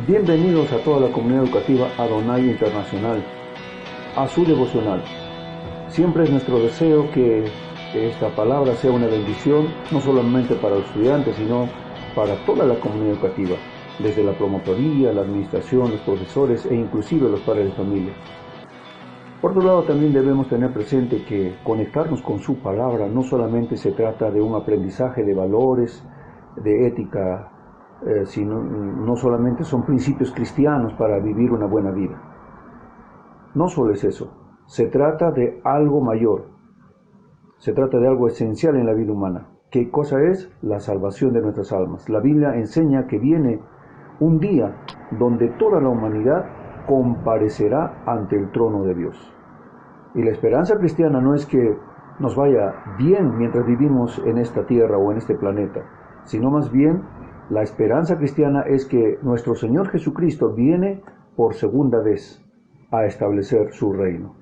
Bienvenidos a toda la comunidad educativa Adonai Internacional, a su devocional. Siempre es nuestro deseo que esta palabra sea una bendición, no solamente para los estudiantes, sino para toda la comunidad educativa, desde la promotoría, la administración, los profesores e inclusive los padres de familia. Por otro lado, también debemos tener presente que conectarnos con su palabra no solamente se trata de un aprendizaje de valores, de ética, sino no solamente son principios cristianos para vivir una buena vida. No solo es eso, se trata de algo mayor, se trata de algo esencial en la vida humana. ¿Qué cosa es? La salvación de nuestras almas. La Biblia enseña que viene un día donde toda la humanidad comparecerá ante el trono de Dios. Y la esperanza cristiana no es que nos vaya bien mientras vivimos en esta tierra o en este planeta, sino más bien la esperanza cristiana es que nuestro Señor Jesucristo viene por segunda vez a establecer su reino.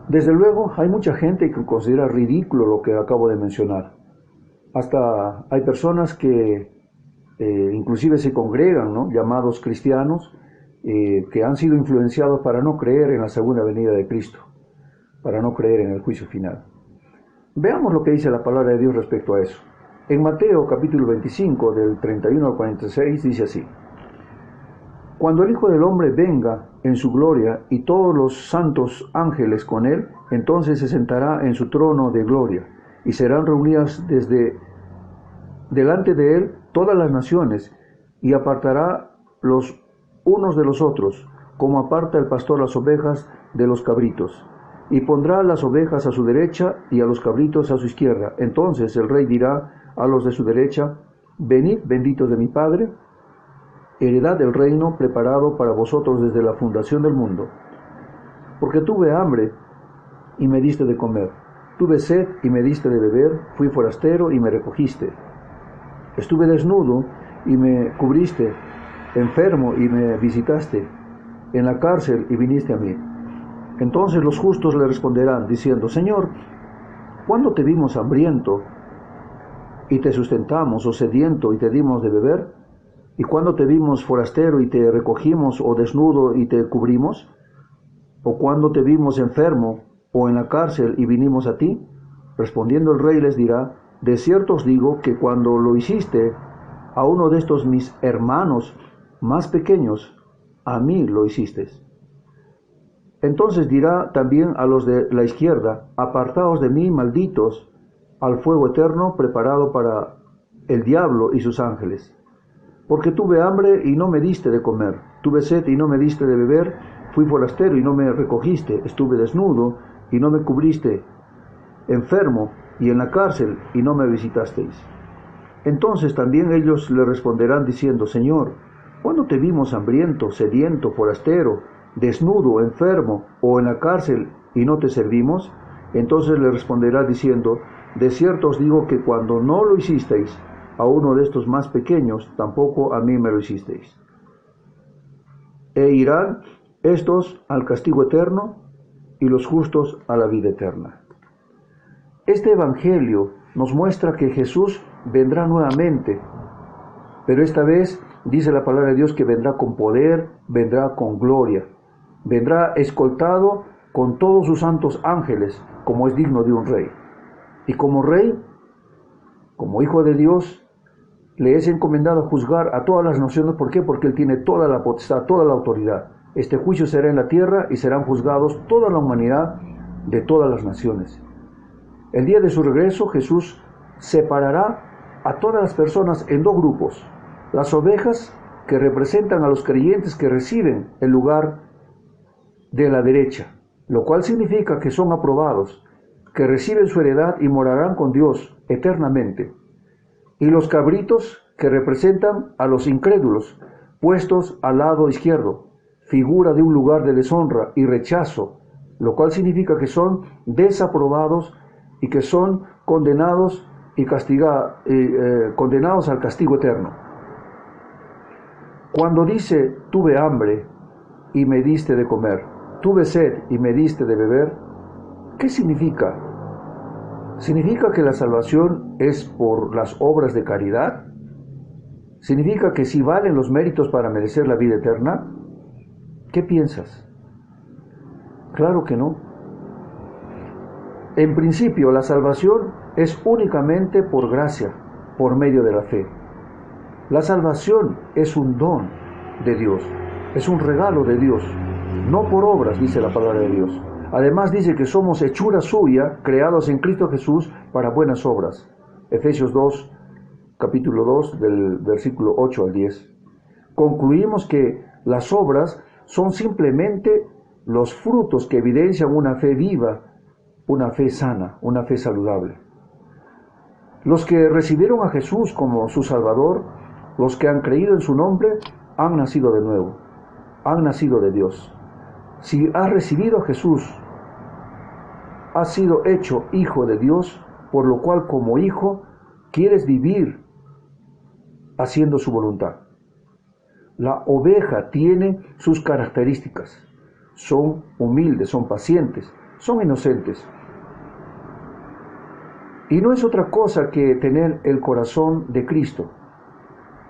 Desde luego, hay mucha gente que considera ridículo lo que acabo de mencionar. Hasta hay personas que inclusive se congregan, ¿no?, llamados cristianos, que han sido influenciados para no creer en la segunda venida de Cristo, para no creer en el juicio final. Veamos lo que dice la palabra de Dios respecto a eso. En Mateo capítulo 25, del 31 al 46, dice así: Cuando el Hijo del Hombre venga en su gloria y todos los santos ángeles con él, entonces se sentará en su trono de gloria, y serán reunidas delante de él todas las naciones, y apartará los unos de los otros, como aparta el pastor las ovejas de los cabritos, y pondrá las ovejas a su derecha y a los cabritos a su izquierda. Entonces el rey dirá a los de su derecha: Venid, benditos de mi Padre, heredad del reino preparado para vosotros desde la fundación del mundo. Porque tuve hambre y me diste de comer, tuve sed y me diste de beber, fui forastero y me recogiste, estuve desnudo y me cubriste, enfermo y me visitaste, en la cárcel y viniste a mí. Entonces los justos le responderán diciendo: Señor, ¿cuándo te vimos hambriento y te sustentamos, o sediento y te dimos de beber? ¿Y cuándo te vimos forastero y te recogimos, o desnudo y te cubrimos? ¿O cuándo te vimos enfermo o en la cárcel y vinimos a ti? Respondiendo el rey les dirá: De cierto os digo que cuando lo hiciste a uno de estos mis hermanos más pequeños, a mí lo hiciste. Entonces dirá también a los de la izquierda: Apartaos de mí, malditos, al fuego eterno preparado para el diablo y sus ángeles. Porque tuve hambre y no me diste de comer, tuve sed y no me diste de beber, fui forastero y no me recogiste, estuve desnudo y no me cubriste, enfermo y en la cárcel y no me visitasteis. Entonces también ellos le responderán diciendo: Señor, ¿cuándo te vimos hambriento, sediento, forastero, desnudo, enfermo o en la cárcel y no te servimos? Entonces le responderá diciendo: De cierto os digo que cuando no lo hicisteis a uno de estos más pequeños, tampoco a mí me lo hicisteis. E irán estos al castigo eterno y los justos a la vida eterna. Este evangelio nos muestra que Jesús vendrá nuevamente, pero esta vez dice la palabra de Dios que vendrá con poder, vendrá con gloria, vendrá escoltado con todos sus santos ángeles, como es digno de un rey. Y como rey, como hijo de Dios, le es encomendado juzgar a todas las naciones. ¿Por qué? Porque Él tiene toda la potestad, toda la autoridad. Este juicio será en la tierra y serán juzgados toda la humanidad de todas las naciones. El día de su regreso, Jesús separará a todas las personas en dos grupos: las ovejas, que representan a los creyentes que reciben el lugar de la derecha, lo cual significa que son aprobados, que reciben su heredad y morarán con Dios eternamente; y los cabritos, que representan a los incrédulos, puestos al lado izquierdo, figura de un lugar de deshonra y rechazo, lo cual significa que son desaprobados y que son condenados y condenados al castigo eterno. Cuando dice: tuve hambre y me diste de comer, tuve sed y me diste de beber, ¿qué significa? ¿Significa que la salvación es por las obras de caridad? ¿Significa que sí valen los méritos para merecer la vida eterna? ¿Qué piensas? Claro que no. En principio, la salvación es únicamente por gracia, por medio de la fe. La salvación es un don de Dios, es un regalo de Dios, no por obras, dice la palabra de Dios. Además dice que somos hechura suya, creados en Cristo Jesús para buenas obras. Efesios 2, capítulo 2, del versículo 8 al 10. Concluimos que las obras son simplemente los frutos que evidencian una fe viva, una fe sana, una fe saludable. Los que recibieron a Jesús como su Salvador, los que han creído en su nombre, han nacido de nuevo, han nacido de Dios. Si has recibido a Jesús, has sido hecho hijo de Dios, por lo cual como hijo quieres vivir haciendo su voluntad. La oveja tiene sus características. Son humildes, son pacientes, son inocentes. Y no es otra cosa que tener el corazón de Cristo.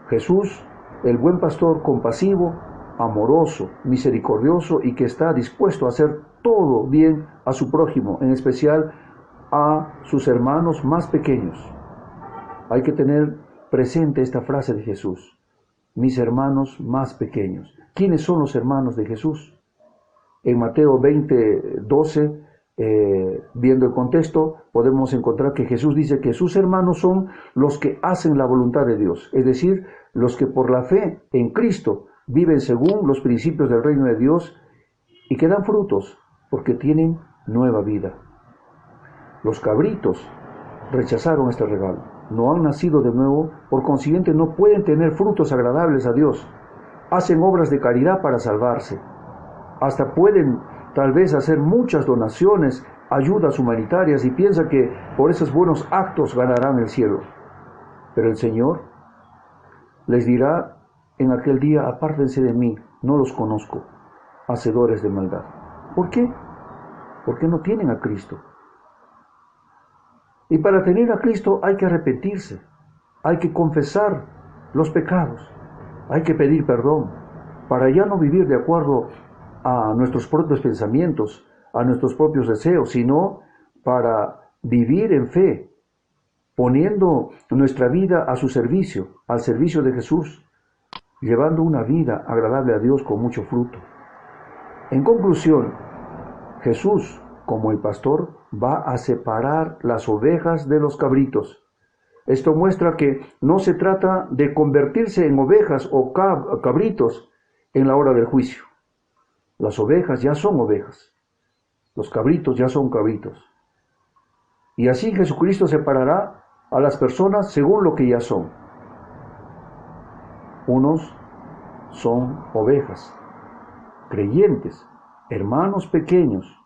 Jesús, el buen pastor compasivo, amoroso, misericordioso y que está dispuesto a hacer todo bien a su prójimo, en especial a sus hermanos más pequeños. Hay que tener presente esta frase de Jesús: mis hermanos más pequeños. ¿Quiénes son los hermanos de Jesús? En Mateo 20, 12, viendo el contexto, podemos encontrar que Jesús dice que sus hermanos son los que hacen la voluntad de Dios, es decir, los que por la fe en Cristo viven según los principios del reino de Dios y que dan frutos porque tienen nueva vida. Los cabritos rechazaron este regalo, no han nacido de nuevo, por consiguiente no pueden tener frutos agradables a Dios. Hacen obras de caridad para salvarse, hasta pueden tal vez hacer muchas donaciones, ayudas humanitarias y piensan que por esos buenos actos ganarán el cielo. Pero el Señor les dirá en aquel día: apártense de mí, no los conozco, hacedores de maldad. ¿Por qué? Porque no tienen a Cristo. Y para tener a Cristo hay que arrepentirse, hay que confesar los pecados, hay que pedir perdón, para ya no vivir de acuerdo a nuestros propios pensamientos, a nuestros propios deseos, sino para vivir en fe, poniendo nuestra vida a su servicio, al servicio de Jesús, llevando una vida agradable a Dios con mucho fruto. En conclusión, Jesús, como el pastor, va a separar las ovejas de los cabritos. Esto muestra que no se trata de convertirse en ovejas o cabritos en la hora del juicio. Las ovejas ya son ovejas, los cabritos ya son cabritos. Y así Jesucristo separará a las personas según lo que ya son. Unos son ovejas, creyentes, hermanos pequeños,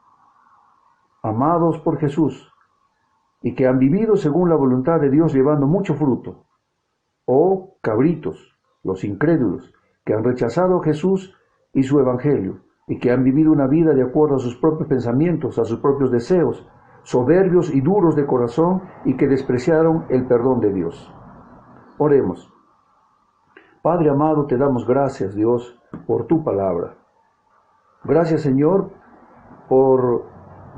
amados por Jesús, y que han vivido según la voluntad de Dios llevando mucho fruto. O cabritos, los incrédulos, que han rechazado a Jesús y su evangelio, y que han vivido una vida de acuerdo a sus propios pensamientos, a sus propios deseos, soberbios y duros de corazón, y que despreciaron el perdón de Dios. Oremos. Padre amado, te damos gracias, Dios, por tu palabra. Gracias, Señor,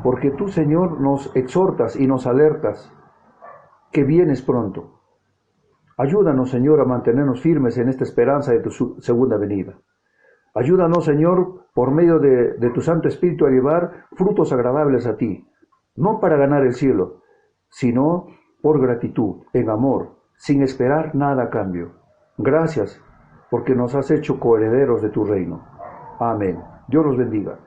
porque tú, Señor, nos exhortas y nos alertas que vienes pronto. Ayúdanos, Señor, a mantenernos firmes en esta esperanza de tu segunda venida. Ayúdanos, Señor, por medio de tu Santo Espíritu a llevar frutos agradables a ti, no para ganar el cielo, sino por gratitud, en amor, sin esperar nada a cambio. Gracias, porque nos has hecho coherederos de tu reino. Amén. Dios los bendiga.